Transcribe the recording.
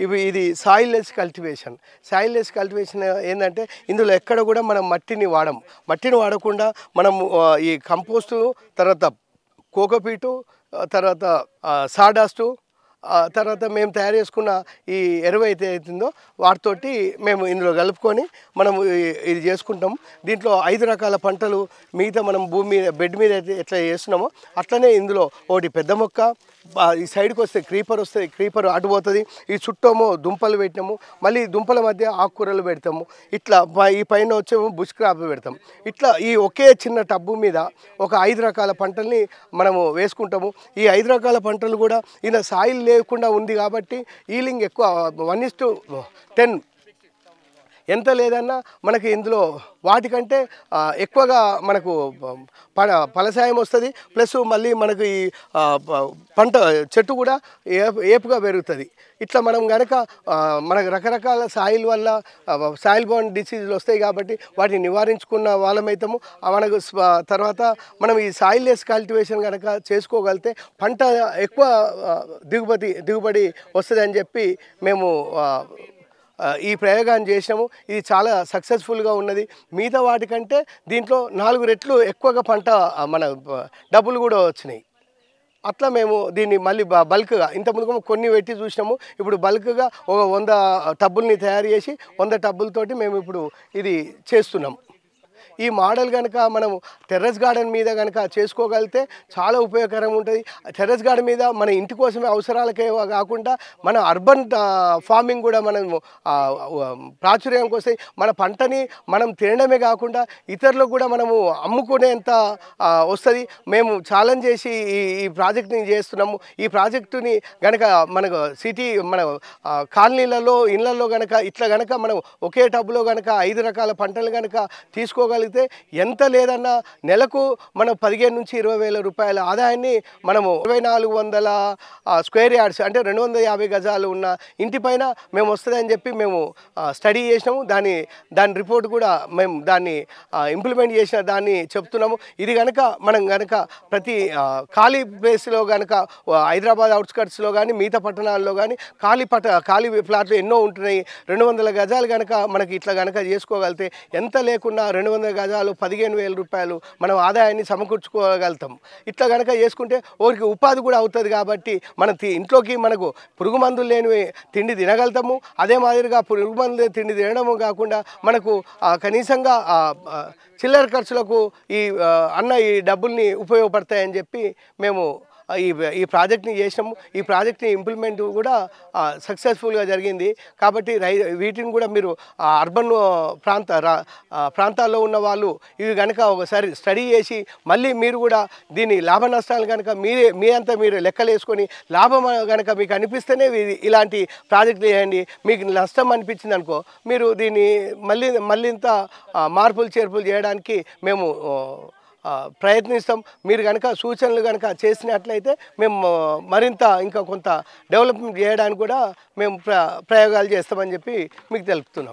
ఇది soilless cultivation. Soilless cultivation ఏందంటే ఇందులో ఎక్కడ కూడా మనం మట్టిని వాడం. మట్టిని వాడకుండా మనము ఈ కంపోస్టు, తర్వాత కోకోపీటు, తర్వాత సాడాస్టు, తర్వాత మేము తయారు చేసుకున్న ఈ ఎరువు అయితే అవుతుందో వాటితోటి మేము ఇందులో కలుపుకొని మనము ఇది చేసుకుంటాం. దీంట్లో 5 రకాల పంటలు మిగతా మనం భూమి మీద బెడ్ మీద అయితే ఎట్లా చేస్తున్నామో అట్లనే ఇందులో ఒకటి పెద్ద మొక్క, ఈ సైడ్కి వస్తే క్రీపర్ వస్తుంది, క్రీపర్ అటు పోతుంది, ఈ చుట్టేమో దుంపలు పెట్టినాము, మళ్ళీ దుంపల మధ్య ఆకుకూరలు పెడతాము, ఇట్లా ఈ పైన వచ్చేమో బుష్ క్రాప్ పెడతాం. ఇట్లా ఈ ఒకే చిన్న టబ్బు మీద ఒక 5 రకాల పంటల్ని మనము వేసుకుంటాము. ఈ 5 రకాల పంటలు కూడా ఈయన సాయిల్ లేకుండా ఉంది కాబట్టి ఈలింగ్ ఎక్కువ 1:10 ఎంత లేదన్నా మనకి ఇందులో వాటికంటే ఎక్కువగా మనకు ఫలసాయం వస్తుంది. ప్లస్ మళ్ళీ మనకు ఈ పంట చెట్టు కూడా ఏపుగా పెరుగుతుంది. ఇట్లా మనం కనుక మనకు రకరకాల సాయిల్ వల్ల సాయిల్ బోర్న్ డిసీజులు వస్తాయి కాబట్టి వాటిని నివారించుకున్న వాళ్ళమైతాము. మనకు తర్వాత మనం ఈ సాయిల్లెస్ కల్టివేషన్ కనుక చేసుకోగలిగితే పంట ఎక్కువ దిగుబడి వస్తుంది అని చెప్పి మేము ఈ ప్రయోగాన్ని చేసినాము. ఇది చాలా సక్సెస్ఫుల్గా ఉన్నది. మిగతా వాటికంటే దీంట్లో 4 రెట్లు ఎక్కువగా పంట మన డబ్బులు కూడా వచ్చినాయి. అట్లా మేము దీన్ని మళ్ళీ బల్క్గా ఇంతకుముందు కొన్ని పెట్టి చూసినాము. ఇప్పుడు బల్క్గా ఒక 100 టబ్బుల్ని తయారు చేసి 100 టబ్బులతోటి మేము ఇప్పుడు ఇది చేస్తున్నాం. ఈ మోడల్ కనుక మనం టెర్రస్ గార్డెన్ మీద కనుక చేసుకోగలిగితే చాలా ఉపయోగకరంగా ఉంటుంది. టెర్రస్ గార్డెన్ మీద మన ఇంటి కోసమే అవసరాలకే కాకుండా మన అర్బన్ ఫార్మింగ్ కూడా మనం ప్రాచుర్యంకి వస్తాయి. మన పంటని మనం తినడమే కాకుండా ఇతరులకు కూడా మనము అమ్ముకునేంత వస్తుంది. మేము ఛాలెంజ్ చేసి ఈ ప్రాజెక్ట్ని చేస్తున్నాము. ఈ ప్రాజెక్టుని కనుక మనకు మన కాలనీలలో ఇళ్లలో కనుక ఇట్లా కనుక మనం ఒకే టబ్లో కనుక 5 రకాల పంటలు కనుక తీసుకోగలిగితే ఎంత లేదన్నా నెలకు మనం 15 నుంచి 20 వేల రూపాయల ఆదాయాన్ని మనము 2400 స్క్వేర్ యార్డ్స్ అంటే 250 గజాలు ఉన్న ఇంటిపైన మేము వస్తుందని చెప్పి మేము స్టడీ చేసినాము. దాని రిపోర్ట్ కూడా మేము దాన్ని ఇంప్లిమెంట్ చేసిన దాన్ని చెప్తున్నాము. ఇది కనుక మనం కనుక ప్రతి ఖాళీ ప్లేస్లో కనుక హైదరాబాద్ అవుట్స్కట్స్లో కానీ మిగతా పట్టణాల్లో కానీ ఖాళీ ప్లాట్లు ఎన్నో ఉంటున్నాయి. 200 గజాలు కనుక మనకి ఇట్లా కనుక చేసుకోగలిగితే ఎంత లేకున్నా 200 గజాలు 15,000 రూపాయలు మనం ఆదాయాన్ని సమకూర్చుకోగలుగుతాం. ఇట్లా కనుక చేసుకుంటే ఒకరికి ఉపాధి కూడా అవుతుంది. కాబట్టి మన ఇంట్లోకి మనకు పురుగు మందులు లేని తిండి తినగలుగుతాము. అదే మాదిరిగా పురుగు మందులు తిండి తినడము కాకుండా మనకు కనీసంగా చిల్లర ఖర్చులకు ఈ డబ్బుల్ని ఉపయోగపడతాయని చెప్పి మేము ఈ ప్రాజెక్ట్ని చేసినాము. ఈ ప్రాజెక్ట్ని ఇంప్లిమెంట్ కూడా సక్సెస్ఫుల్గా జరిగింది. కాబట్టి వీటిని కూడా మీరు అర్బన్ ప్రాంతాల్లో ఉన్న వాళ్ళు ఇవి కనుక ఒకసారి స్టడీ చేసి మళ్ళీ మీరు కూడా దీని లాభ నష్టాలు కనుక మీరు లెక్కలు వేసుకొని లాభం కనుక మీకు అనిపిస్తేనే ఇలాంటి ప్రాజెక్టులు చేయండి. మీకు నష్టం అనిపించింది అనుకో మీరు దీన్ని మళ్ళీ ఇంత మార్పులు చేర్పులు చేయడానికి మేము ప్రయత్నిస్తాం. మీరు కనుక సూచనలు కనుక చేసినట్లయితే మేము మరింత ఇంకా కొంత డెవలప్మెంట్ చేయడానికి కూడా మేము ప్రయోగాలు చేస్తామని చెప్పి మీకు తెలుపుతున్నాం.